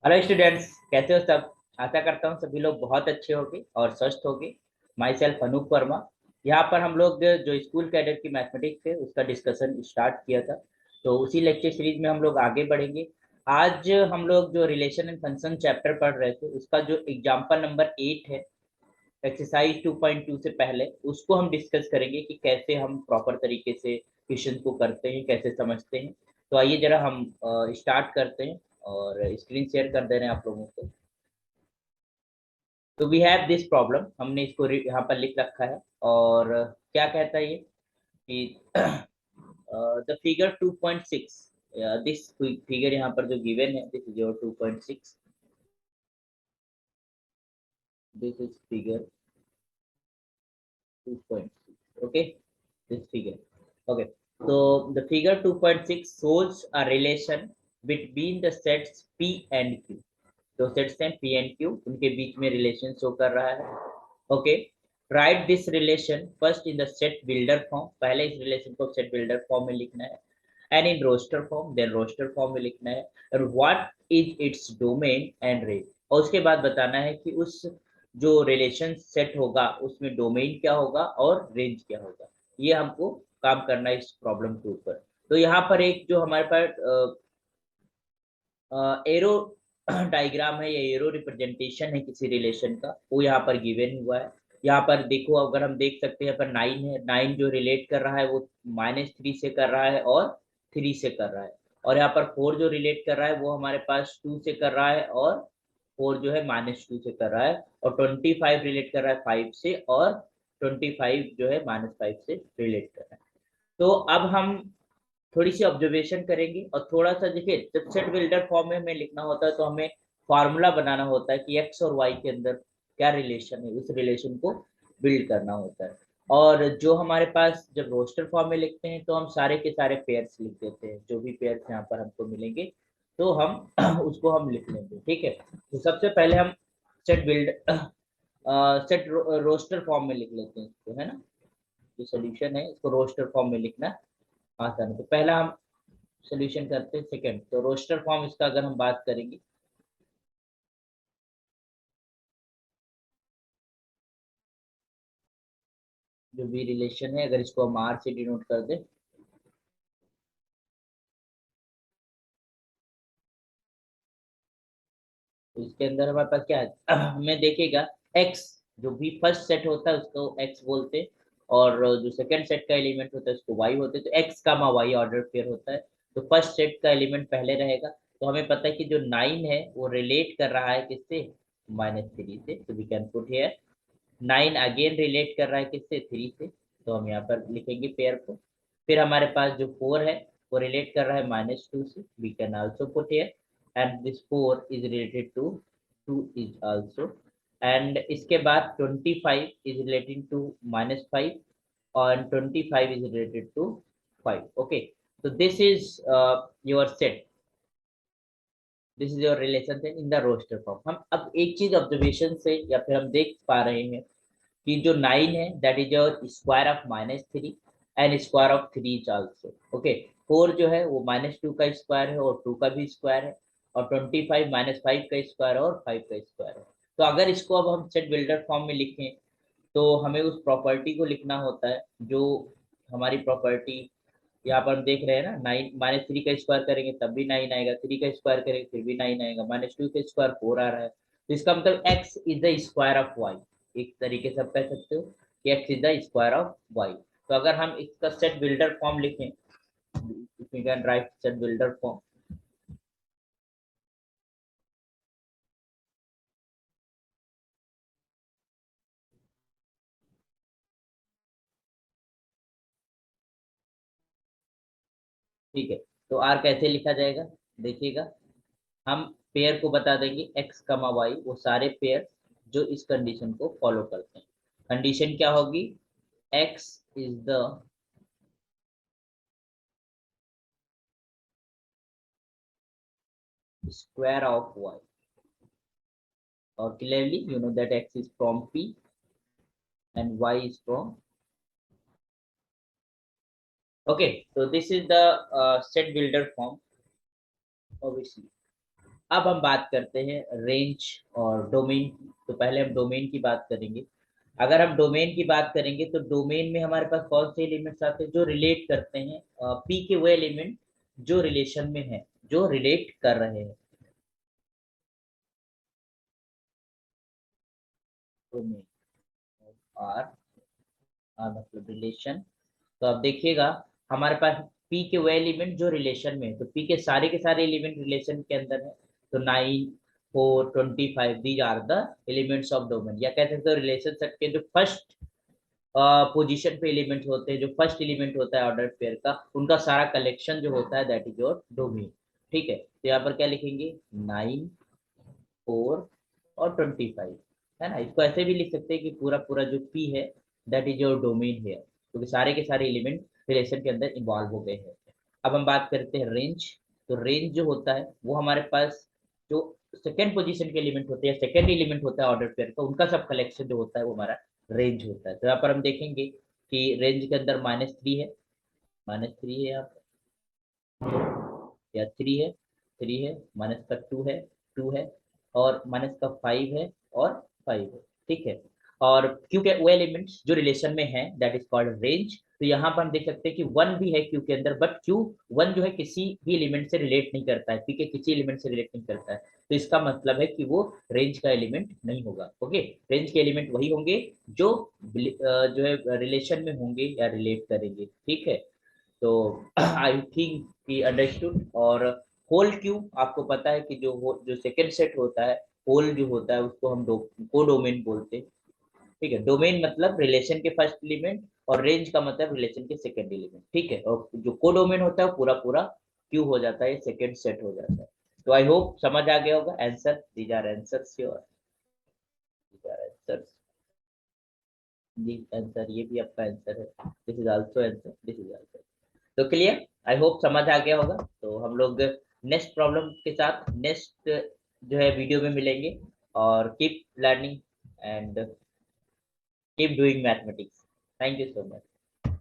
Hello students, कैसे हो सब। आशा करता हूँ सभी लोग बहुत अच्छे होंगे और स्वस्थ होंगे। Myself Anoop Verma. यहाँ पर हम लोग जो स्कूल कैडर की मैथमेटिक्स है उसका डिस्कशन स्टार्ट किया था, तो उसी लेक्चर सीरीज में हम लोग आगे बढ़ेंगे। आज हम लोग जो रिलेशन एंड फंक्शन चैप्टर पढ़ रहे थे उसका जो एग्जाम्पल नंबर 8 है, एक्सरसाइज 2.2 से पहले उसको हम डिस्कस करेंगे कि कैसे हम प्रॉपर तरीके से क्वेश्चन को करते हैं, कैसे समझते हैं। तो आइए जरा हम स्टार्ट करते हैं और स्क्रीन शेयर कर दे रहे हैं आप लोगों को। तो वी हैव दिस प्रॉब्लम, हमने इसको यहाँ पर लिख रखा है। और क्या कहता है ये कि द फिगर 2.6, दिस फिगर यहाँ पर जो गिवन है, this is your 2.6, this is figure 2.6, okay, this figure, okay. So the figure 2.6 shows a relation between the sets p and q। दो सेट्स हैं पी एंड क्यू, उनके बीच में relation show कर रहा है। Okay, right this relation first in the set builder form. पहले इस relation को सेट बिल्डर फॉर्म में लिखना है, and in roster form, then roster form में लिखना है। और what is its domain and range, और उसके बाद बताना है कि उस जो रिलेशन सेट होगा उसमें डोमेन क्या होगा और रेंज क्या होगा। ये हमको काम करना है इस प्रॉब्लम के ऊपर। तो यहाँ पर एक जो हमारे पास एरो डायग्राम है या एरो रिप्रेजेंटेशन है किसी रिलेशन का, वो यहाँ पर गिवन हुआ है। यहाँ पर देखो, अगर हम देख सकते हैं यहाँ पर 9 है, 9 जो रिलेट कर रहा है वो -3 से कर रहा है और 3 से कर रहा है। और यहाँ पर 4 जो रिलेट कर रहा है वो हमारे पास 2 से कर रहा है और 4 जो है -2 से कर रहा है। और 25 रिलेट कर रहा है 5 से, और 25 जो है -5 से रिलेट कर रहा है। तो अब हम थोड़ी सी ऑब्जर्वेशन करेंगे और थोड़ा सा देखिए, जब सेट बिल्डर फॉर्म में हमें लिखना होता है तो हमें फॉर्मूला बनाना होता है कि एक्स और वाई के अंदर क्या रिलेशन है, उस रिलेशन को बिल्ड करना होता है। और जो हमारे पास जब रोस्टर फॉर्म में लिखते हैं तो हम सारे के सारे पेयर्स लिख देते हैं, जो भी पेयर्स यहाँ पर हमको मिलेंगे तो हम उसको हम लिख लेंगे। ठीक है, तो सबसे पहले हम set build set roster form में लिख लेते हैं इसको, है ना। जो सोल्यूशन है इसको रोस्टर फॉर्म में लिखना आसान है। तो पहला हम सोल्यूशन करते हैं सेकंड, तो रोस्टर फॉर्म इसका अगर हम बात करेंगे, जो भी रिलेशन है अगर इसको हम आर से डिनोट कर दें, तो इसके अंदर हमारे पास क्या है हमें देखेगा एक्स, जो भी फर्स्ट सेट होता है उसको एक्स बोलते हैं, और जो सेकंड सेट का एलिमेंट होता है उसको वाई होते हैं। तो एक्स का वाई ऑर्डर पेयर होता है, तो फर्स्ट सेट का एलिमेंट पहले रहेगा। तो हमें पता है कि जो 9 है वो रिलेट कर रहा है किससे, -3 से। तो we can put here 9 again relate कर रहा है किससे, 3 से। तो हम यहाँ पर लिखेंगे पेयर को। फिर हमारे पास जो 4 है वो रिलेट कर रहा है -2 से, we can also put here. And this 4 is related to 2 is also. And इसके बाद 25 इज रिलेटिंग टू -5, और 25 इज रिलेटेड टू 5। ओके, तो this is your set, this is your relation in the roster form. हम अब एक चीज observation से या फिर हम देख पा रहे हैं कि जो 9 है that is your square of -3 and square of 3 is also okay. 4 जो है वो -2 का स्क्वायर है और 2 का भी स्क्वायर है, और 25 -5 का स्क्वायर है और 5 का स्क्वायर है। तो अगर इसको अब हम सेट बिल्डर फॉर्म में लिखें तो हमें उस प्रॉपर्टी को लिखना होता है जो हमारी प्रॉपर्टी यहाँ पर हम देख रहे हैं ना। 9 -3 का स्क्वायर करेंगे तब भी 9 आएगा, 3 का स्क्वायर करेंगे फिर भी 9 आएगा, -2 का स्क्वायर 4 आ रहा है। तो इसका मतलब x is the square of y। एक तरीके से आप कह सकते हो कि x is the square of y। तो अगर हम इसका सेट बिल्डर फॉर्म लिखें, we can write set builder form. ठीक है, तो r कैसे लिखा जाएगा, देखिएगा। हम पेयर को बता देंगे x कमा y, वो सारे पेयर जो इस कंडीशन को फॉलो करते हैं। कंडीशन क्या होगी, x is the square of y, or clearly you know that x is from p and y is from, okay. So this is the set builder form obviously, अब हम बात करते हैं रेंज और डोमेन। तो पहले हम डोमेन की बात करेंगे। अगर हम डोमेन की बात करेंगे तो डोमेन में हमारे पास कौन से एलिमेंट्स आते हैं जो रिलेट करते हैं पी के वो एलिमेंट जो रिलेशन में है, जो रिलेट कर रहे हैं। डोमेन आर, मतलब रिलेशन। तो अब देखिएगा हमारे पास पी के वो एलिमेंट जो रिलेशन में है, तो पी के सारे एलिमेंट रिलेशन के अंदर है। तो 9, 4, 25 these are the elements of domain, या कह सकते हो रिलेशन सेट के जो फर्स्ट पोजीशन पे एलिमेंट होते हैं, जो फर्स्ट एलिमेंट होता है ऑर्डर पेयर का, उनका सारा कलेक्शन जो होता है दैट इज योर डोमेन। ठीक है, तो यहाँ पर क्या लिखेंगे 9, 4 और 25, है ना। इसको ऐसे भी लिख सकते हैं कि पूरा पूरा जो पी है दैट इज योर डोमेन है, क्योंकि सारे के सारे एलिमेंट रिलेशन के अंदर इन्वॉल्व हो गए हैं। अब हम बात करते हैं रेंज। तो रेंज जो होता है वो हमारे पास जो सेकेंड पोजीशन के एलिमेंट होते हैं, सेकेंड एलिमेंट होता है ऑर्डर पेयर का, उनका सब कलेक्शन जो होता है वो हमारा रेंज होता है। तो यहाँ पर हम देखेंगे कि रेंज के अंदर -3 है, -3 है यहाँ पर, या 3 है, 3 है, माइनस का 2 है, 2 है, और माइनस का 5 है, और 5 है। ठीक है, और क्यू के वो एलिमेंट्स जो रिलेशन में है दैट इज कॉल्ड रेंज। तो यहाँ पर हम देख सकते हैं कि 1 भी है क्यू के अंदर, बट क्यू 1 जो है किसी भी एलिमेंट से रिलेट नहीं करता है, पी के किसी एलिमेंट से रिलेट नहीं करता है। तो इसका मतलब है कि वो रेंज का एलिमेंट नहीं होगा। ओके, रेंज के एलिमेंट वही होंगे जो जो है रिलेशन में होंगे या रिलेट करेंगे। ठीक है, तो आई थिंक कि अंडरस्टूड। और होल क्यू आपको पता है कि जो सेकंड सेट होता है, होल जो होता है उसको हम को डोमेन बोलते हैं। ठीक है, डोमेन मतलब रिलेशन के फर्स्ट एलिमेंट, और रेंज का मतलब रिलेशन के सेकंड एलिमेंट। ठीक है, और जो को डोमेन होता है पूरा पूरा क्यू हो जाता है, सेकंड सेट हो जाता है। तो आई होप समझ आ गया होगा। Answer, these are answers your, these are answers. जी आंसर, ये भी आपका आंसर है। This is also answer, this is also. तो क्लियर, आई होप समझ आ गया होगा। तो हम लोग नेक्स्ट प्रॉब्लम के साथ नेक्स्ट जो है वीडियो में मिलेंगे। और keep learning and keep doing mathematics. Thank you so much.